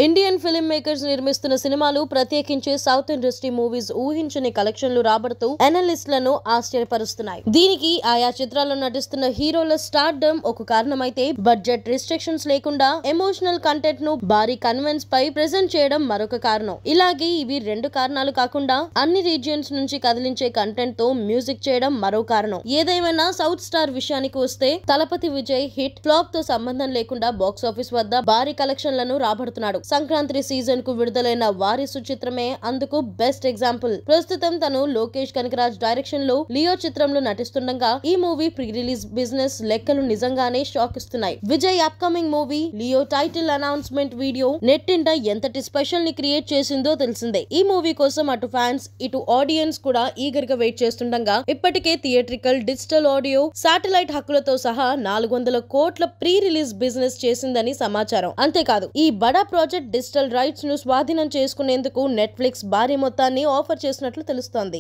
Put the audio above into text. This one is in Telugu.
ఇండియన్ ఫిల్మ్ మేకర్స్ నిర్మిస్తున్న సినిమాలు ప్రత్యేకించి సౌత్ ఇండస్ట్రీ మూవీస్ ఊహించని కలెక్షన్లు రాబడుతూ అనలిస్టులను ఆశ్చర్యపరుస్తున్నాయి. దీనికి ఆయా చిత్రాల్లో నటిస్తున్న హీరోల స్టార్డమ్ ఒక కారణమైతే బడ్జెట్ రిస్ట్రిక్షన్స్ లేకుండా ఎమోషనల్ కంటెంట్ ను భారీ కన్వెన్స్ పై ప్రెజెంట్ చేయడం మరొక కారణం. ఇలాగే ఇవి రెండు కారణాలు కాకుండా అన్ని రీజియన్స్ నుంచి కదిలించే కంటెంట్ తో మ్యూజిక్ చేయడం మరో కారణం. ఏదేమైనా సౌత్ స్టార్ విషయానికి వస్తే తలపతి విజయ్ హిట్ ఫ్లాప్ తో సంబంధం లేకుండా బాక్సాఫీస్ వద్ద భారీ కలెక్షన్లను రాబడుతున్నాడు. సంక్రాంతి సీజన్ కు విడుదలైన వారిసు చిత్రమే అందుకు బెస్ట్ ఎగ్జాంపుల్. ప్రస్తుతం తను లోకేష్ కనకరాజ్ డైరెక్షన్ లో లియో చిత్రంలో నటిస్తుండగా ఈ మూవీ ప్రీ రిలీజ్ బిజినెస్ లెక్కలు నిజంగానే షాక్ ఇస్తున్నాయి. Vijay upcoming movie Leo title announcement video నెట్టింట ఎంతటి స్పెషల్ ని క్రియేట్ చేసిందో తెలిసిందే. ఈ మూవీ కోసం అటు ఫ్యాన్స్ ఇటు ఆడియన్స్ కూడా ఈగర్ గా వెయిట్ చేస్తుండగా ఇప్పటికే థియేట్రికల్, డిజిటల్ ఆడియో, శాటిలైట్ హక్కులతో సహా 400 కోట్ల ప్రీ రిలీజ్ బిజినెస్ చేసిందని సమాచారం. అంతేకాదు ఈ బడా ప్రాజెక్ట్ డిజిటల్ రైట్స్ ను స్వాధీనం చేసుకునేందుకు నెట్ఫ్లిక్స్ భారీ మొత్తాన్ని ఆఫర్ చేసినట్లు తెలుస్తోంది.